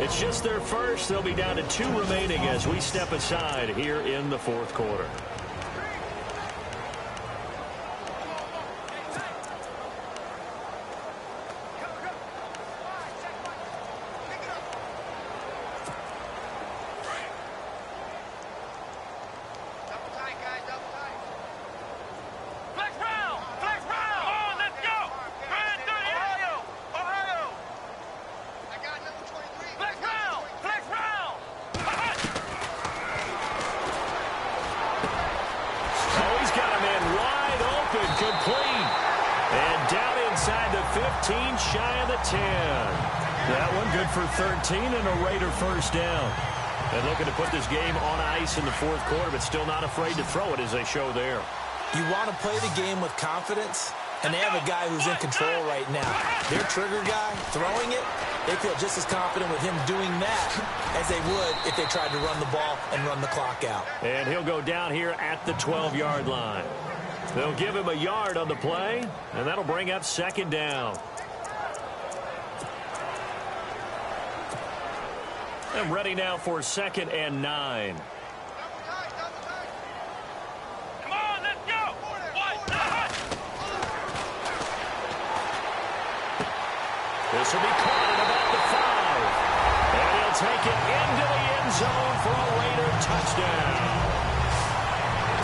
It's just their first. They'll be down to 2 remaining as we step aside here in the fourth quarter. Shy of the 10. That one good for 13 and a Raider first down. And looking to put this game on ice in the fourth quarter, but still not afraid to throw it as they show there. You want to play the game with confidence, and they have a guy who's in control right now. Their trigger guy throwing it, they feel just as confident with him doing that as they would if they tried to run the ball and run the clock out. And he'll go down here at the 12-yard line. They'll give him a yard on the play, and that'll bring up second down. And ready now for 2nd and 9. Come on, let's go! This will be caught at about the 5. And he'll take it into the end zone for a Raider touchdown.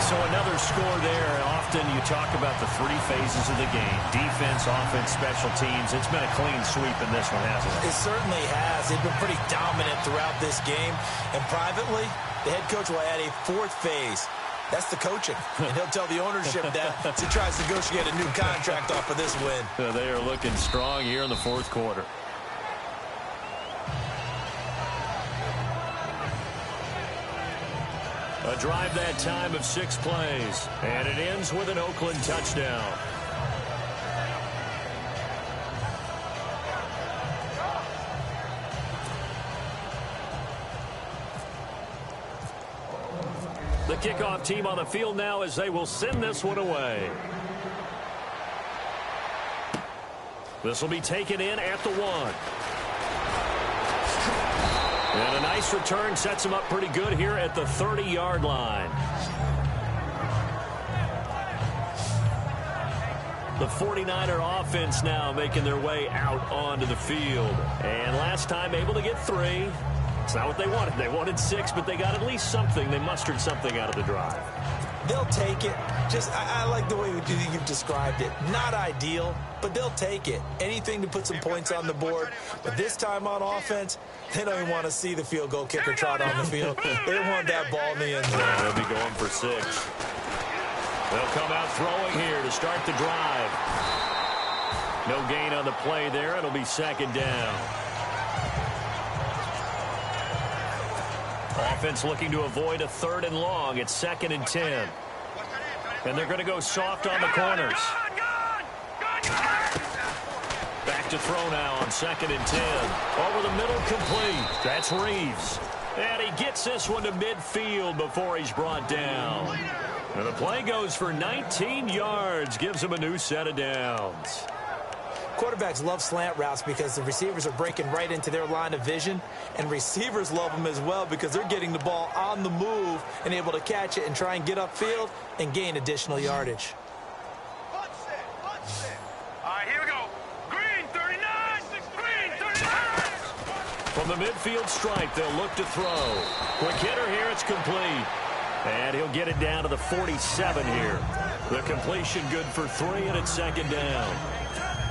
So another score there. Often you talk about the 3 phases of the game. Defense, offense, special teams. It's been a clean sweep in this one, hasn't it? It certainly has. They've been pretty dominant throughout this game. And privately, the head coach will add a 4th phase. That's the coaching. And he'll tell the ownership that as he tries to negotiate a new contract off of this win. They are looking strong here in the fourth quarter. A drive that time of 6 plays. And it ends with an Oakland touchdown. The kickoff team on the field now as they will send this one away. This will be taken in at the 1. And a nice return sets him up pretty good here at the 30-yard line. The 49er offense now making their way out onto the field. And last time able to get 3. It's not what they wanted. They wanted 6, but they got at least something. They mustered something out of the drive. They'll take it. I like the way you've described it. Not ideal, but they'll take it. Anything to put some points on the board. But this time on offense, they don't even want to see the field goal kicker trot on the field. They want that ball in the end zone. They'll be going for 6. They'll come out throwing here to start the drive. No gain on the play there. It'll be 2nd down. Offense looking to avoid a 3rd and long. It's 2nd and 10. And they're going to go soft on the corners. Back to throw now on 2nd and 10. Over the middle, complete. That's Reeves. And he gets this one to midfield before he's brought down. And the play goes for 19 yards. Gives him a new set of downs. Quarterbacks love slant routes because the receivers are breaking right into their line of vision, and receivers love them as well because they're getting the ball on the move and able to catch it and try and get upfield and gain additional yardage. All right, here we go. Green 39, green 39. From the midfield stripe, they'll look to throw. Quick hitter here, it's complete. And he'll get it down to the 47 here. The completion good for 3, and it's 2nd down.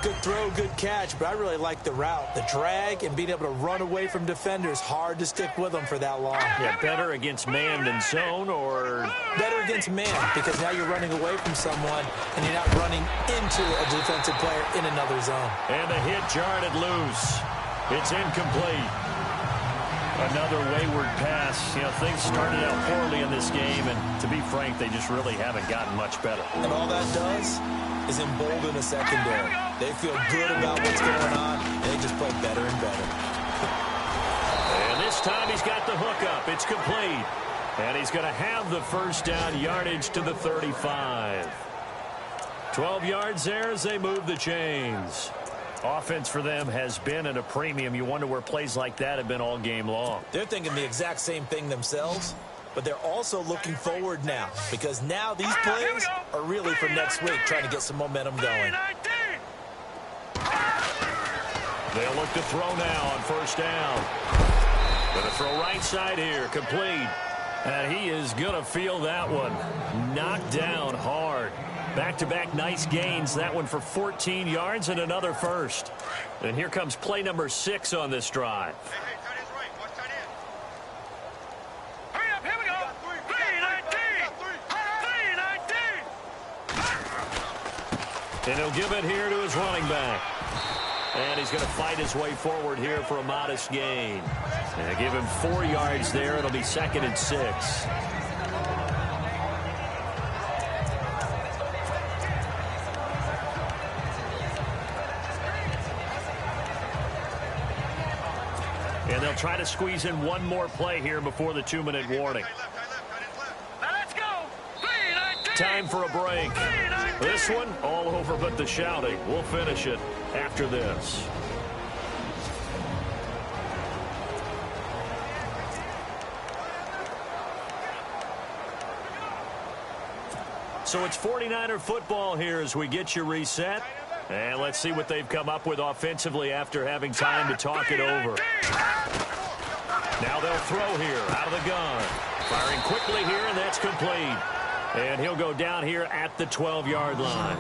Good throw, good catch, but I really like the route. The drag and being able to run away from defenders, hard to stick with them for that long. Yeah, better against man than zone, or better against man, because now you're running away from someone and you're not running into a defensive player in another zone. And the hit jarred it loose. It's incomplete. Another wayward pass. You know, things started out poorly in this game, and to be frank, they just really haven't gotten much better. And all that does is embolden a secondary. They feel good about what's going on, and they just play better and better. And this time he's got the hook up. It's complete. And he's going to have the first down yardage to the 35. 12 yards there as they move the chains. Offense for them has been at a premium. You wonder where plays like that have been all game long. They're thinking the exact same thing themselves, but they're also looking forward now because now these plays are really for next week, trying to get some momentum going. They'll look to throw now on first down. Going to throw right side here, complete. And he is going to feel that one. Knocked down hard. Back-to-back nice gains. That one for 14 yards and another first. And here comes play number 6 on this drive. Hey, tight end's right. Watch tight end. Hurry up, here we go. 3-19. And he'll give it here to his running back. And he's going to fight his way forward here for a modest gain. And give him 4 yards there. It'll be 2nd and 6. And they'll try to squeeze in one more play here before the 2-minute warning. Now let's go. 3-19. Time for a break. This one, all over but the shouting. We'll finish it after this. So it's 49er football here as we get you reset. And let's see what they've come up with offensively after having time to talk it over. Now they'll throw here out of the gun. Firing quickly here, and that's complete. And he'll go down here at the 12-yard line.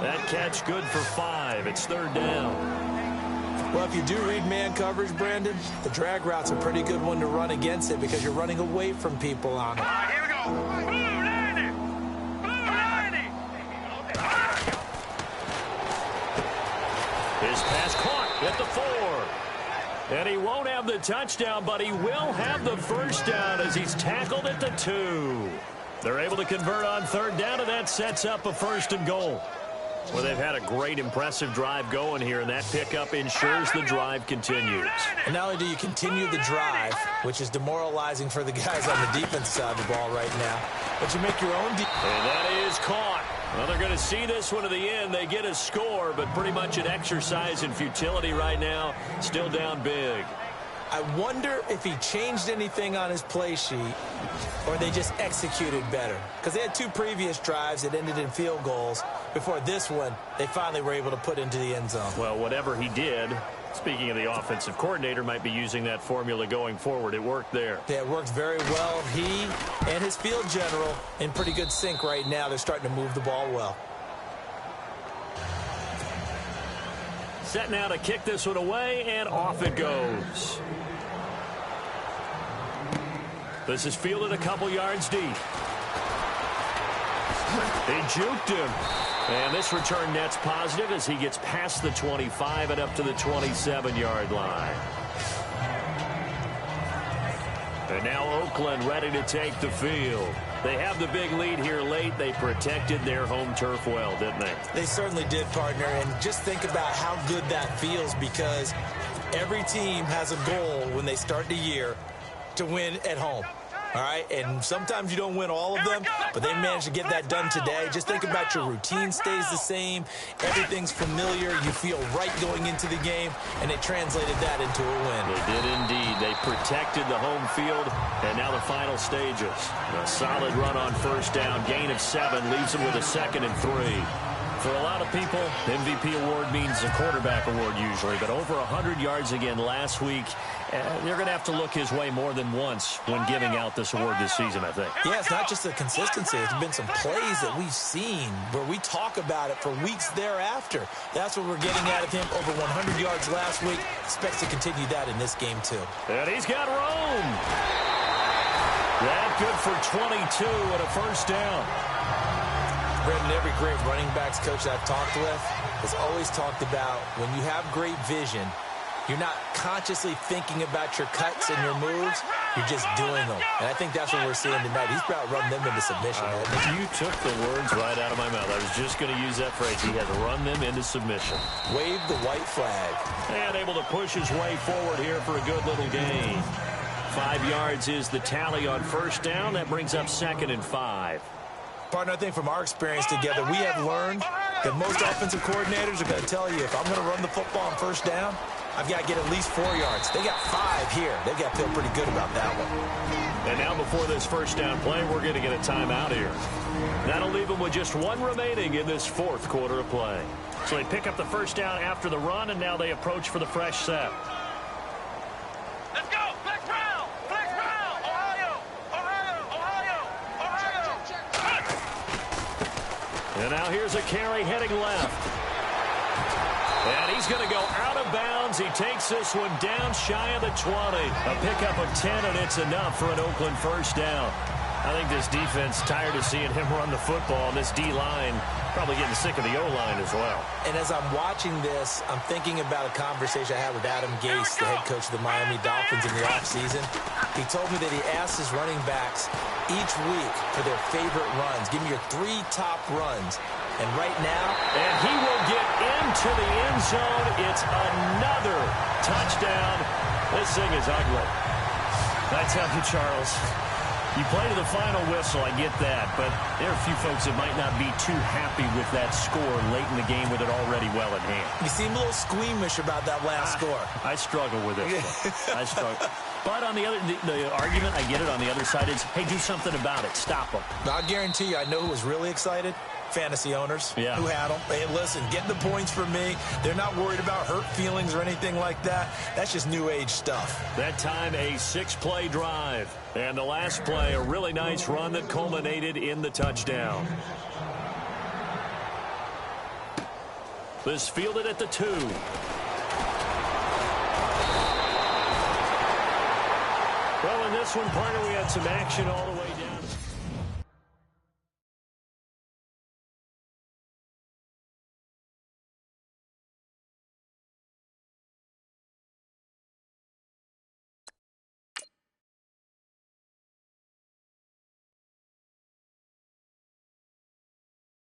That catch good for 5. It's 3rd down. Well, if you do read man coverage, Brandon, the drag route's a pretty good one to run against it because you're running away from people on it. All right, here we go. Blue 90. Blue 90. His pass caught at the 4. And he won't have the touchdown, but he will have the first down as he's tackled at the 2. They're able to convert on 3rd down, and that sets up a 1st and goal. Well, they've had a great, impressive drive going here, and that pickup ensures the drive continues. And not only do you continue the drive, which is demoralizing for the guys on the defense side of the ball right now, but you make your own And that is caught. Well, they're going to see this one to the end. They get a score, but pretty much an exercise in futility right now. Still down big. I wonder if he changed anything on his play sheet or they just executed better. Because they had 2 previous drives that ended in field goals. Before this one, they finally were able to put into the end zone. Well, whatever he did, speaking of the offensive coordinator, might be using that formula going forward. It worked there. Yeah, it worked very well. He and his field general in pretty good sync right now. They're starting to move the ball well. Set now to kick this one away, and off it goes. This is fielded a couple yards deep. They juked him. And this return net's positive as he gets past the 25 and up to the 27-yard line. And now Oakland ready to take the field. They have the big lead here late. They protected their home turf well, didn't they? They certainly did, partner. And just think about how good that feels because every team has a goal when they start the year to win at home. All right, and sometimes you don't win all of them, but they managed to get that done today. Just think about your routine stays the same. Everything's familiar. You feel right going into the game, and they translated that into a win. They did indeed. They protected the home field, and now the final stages. A solid run on first down. Gain of 7 leaves them with a 2nd and 3. For a lot of people, MVP award means a quarterback award usually, but over 100 yards again last week. They're going to have to look his way more than once when giving out this award this season, I think. Yeah, it's not just the consistency. It's been some plays that we've seen where we talk about it for weeks thereafter. That's what we're getting out of him. Over 100 yards last week. Expects to continue that in this game, too. And he's got room. That good for 22 and a first down. Brendan, every great running backs coach I've talked with has always talked about when you have great vision, you're not consciously thinking about your cuts and your moves. You're just doing them. And I think that's what we're seeing tonight. He's about run them into submission. You took the words right out of my mouth. I was just going to use that phrase. He has run them into submission. Wave the white flag. And able to push his way forward here for a good little gain. 5 yards is the tally on first down. That brings up 2nd and 5. Partner, I think from our experience together, we have learned that most offensive coordinators are going to tell you, if I'm going to run the football on first down, I've got to get at least 4 yards. They got 5 here. They've got to feel pretty good about that one. And now before this first down play, we're going to get a timeout here. That'll leave them with just 1 remaining in this 4th quarter of play. So they pick up the first down after the run, and now they approach for the fresh set. Let's go! Flex round! Flex round! Ohio! Ohio! Ohio! Ohio! And now here's a carry heading left. And he's going to go out of bounds. He takes this one down shy of the 20. A pickup of 10, and it's enough for an Oakland first down. I think this defense tired of seeing him run the football, and this D-line probably getting sick of the O-line as well. And as I'm watching this, I'm thinking about a conversation I had with Adam Gase, the head coach of the Miami Dolphins in the offseason. He told me that he asked his running backs each week for their favorite runs. Give me your 3 top runs. And right now, and he will get into the end zone. It's another touchdown. This thing is ugly. I tell you, Charles, you play to the final whistle, I get that, but there are a few folks that might not be too happy with that score late in the game with it already well in hand. You seem a little squeamish about that last score. I struggle with it. I struggle. But on the other, the argument, I get it, on the other side is, hey, do something about it. Stop them. I'll guarantee you, I know who was really excited. Fantasy owners who had them. Hey, listen, get the points for me. They're not worried about hurt feelings or anything like that. That's just new age stuff. That time, a 6-play drive. And the last play, a really nice run that culminated in the touchdown. This fielded at the 2. Well, in this one, partner, we had some action all the way down.